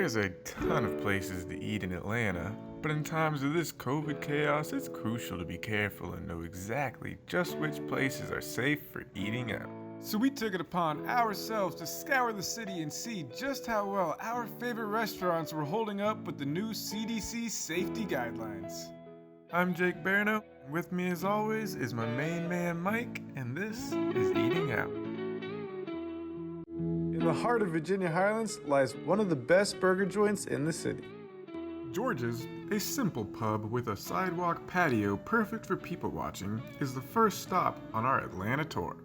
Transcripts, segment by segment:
There's a ton of places to eat in Atlanta, but in times of this COVID chaos, it's crucial to be careful and know exactly just which places are safe for eating out. So we took it upon ourselves to scour the city and see just how well our favorite restaurants were holding up with the new CDC safety guidelines. I'm Jake Barrineau, and with me as always is my main man Mike, and this is Eating Out. In the heart of Virginia Highlands lies one of the best burger joints in the city. George's, a simple pub with a sidewalk patio perfect for people watching, is the first stop on our Atlanta tour.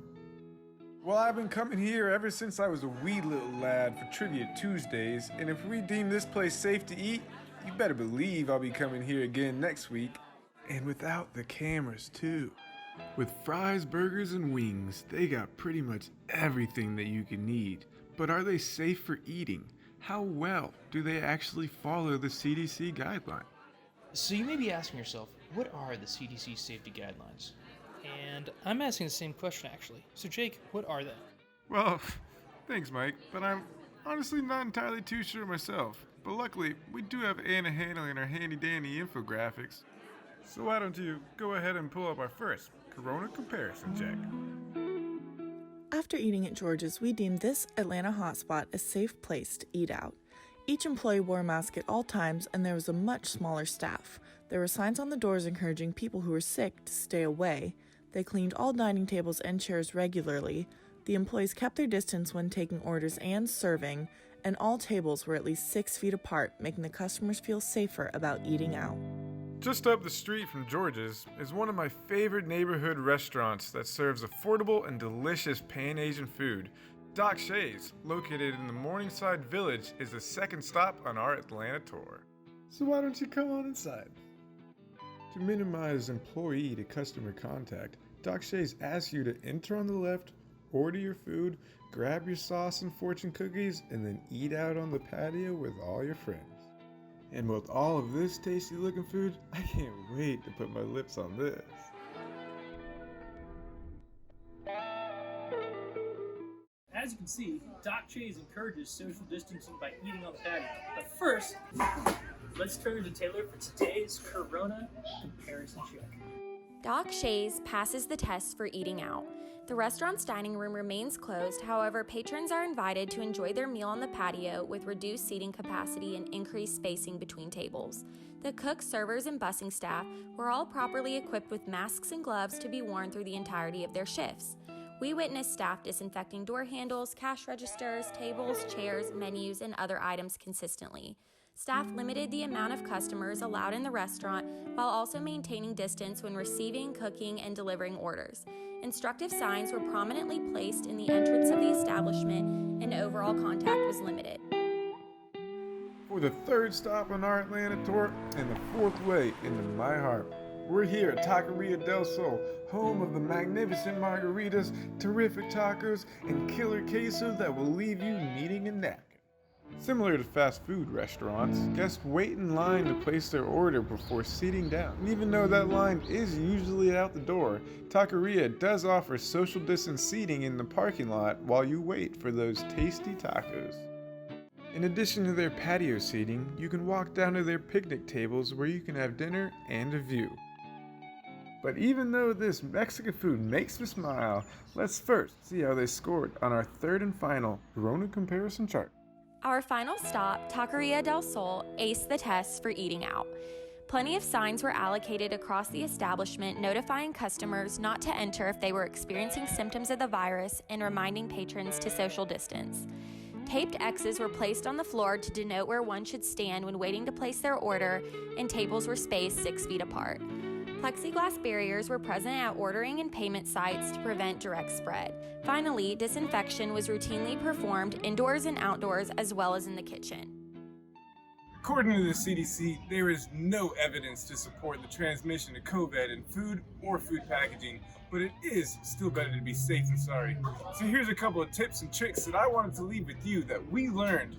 Well, I've been coming here ever since I was a wee little lad for Trivia Tuesdays, and if we deem this place safe to eat, you better believe I'll be coming here again next week. And without the cameras, too. With fries, burgers, and wings, they got pretty much everything that you can need. But are they safe for eating? How well do they actually follow the CDC guideline? So you may be asking yourself, what are the CDC safety guidelines? And I'm asking the same question actually. So Jake, what are they? Well, thanks Mike, but I'm honestly not entirely too sure myself. But luckily, we do have Anna handling our handy-dandy infographics. So why don't you go ahead and pull up our first Corona comparison check. After eating at George's, we deemed this Atlanta hotspot a safe place to eat out. Each employee wore a mask at all times, and there was a much smaller staff. There were signs on the doors encouraging people who were sick to stay away. They cleaned all dining tables and chairs regularly. The employees kept their distance when taking orders and serving, and all tables were at least 6 feet apart, making the customers feel safer about eating out. Just up the street from George's is one of my favorite neighborhood restaurants that serves affordable and delicious Pan-Asian food. Doc Shay's, located in the Morningside Village, is the second stop on our Atlanta tour. So why don't you come on inside? To minimize employee to customer contact, Doc Shay's asks you to enter on the left, order your food, grab your sauce and fortune cookies, and then eat out on the patio with all your friends. And with all of this tasty looking food, I can't wait to put my lips on this. As you can see, Doc Shay's encourages social distancing by eating on the patio. But first, let's turn to Taylor for today's Corona comparison check. Doc Shay's passes the test for eating out. The restaurant's dining room remains closed, however, patrons are invited to enjoy their meal on the patio with reduced seating capacity and increased spacing between tables. The cooks, servers, and busing staff were all properly equipped with masks and gloves to be worn through the entirety of their shifts. We witnessed staff disinfecting door handles, cash registers, tables, chairs, menus, and other items consistently. Staff limited the amount of customers allowed in the restaurant while also maintaining distance when receiving, cooking, and delivering orders. Instructive signs were prominently placed in the entrance of the establishment, and overall contact was limited. For the third stop on our Atlanta tour and the fourth way into my heart, we're here at Taqueria del Sol, home of the magnificent margaritas, terrific tacos, and killer queso that will leave you needing a napkin. Similar to fast food restaurants, guests wait in line to place their order before sitting down. And even though that line is usually out the door, Taqueria does offer social distance seating in the parking lot while you wait for those tasty tacos. In addition to their patio seating, you can walk down to their picnic tables where you can have dinner and a view. But even though this Mexican food makes me smile, let's first see how they scored on our third and final Corona comparison chart. Our final stop, Taqueria del Sol, aced the test for eating out. Plenty of signs were allocated across the establishment notifying customers not to enter if they were experiencing symptoms of the virus and reminding patrons to social distance. Taped X's were placed on the floor to denote where one should stand when waiting to place their order, and tables were spaced 6 feet apart. Plexiglass barriers were present at ordering and payment sites to prevent direct spread. Finally, disinfection was routinely performed indoors and outdoors as well as in the kitchen. According to the CDC, there is no evidence to support the transmission of COVID in food or food packaging, but it is still better to be safe than sorry. So here's a couple of tips and tricks that I wanted to leave with you that we learned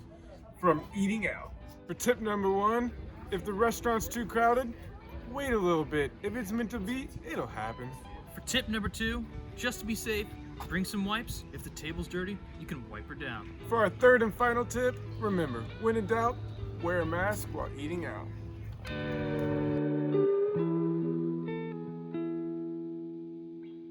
from eating out. For tip number 1, if the restaurant's too crowded, wait a little bit. If it's meant to be, it'll happen. For tip number 2, just to be safe, Bring some wipes. If the table's dirty, you can wipe her down. For our third and final tip, remember, when in doubt, wear a mask while eating out.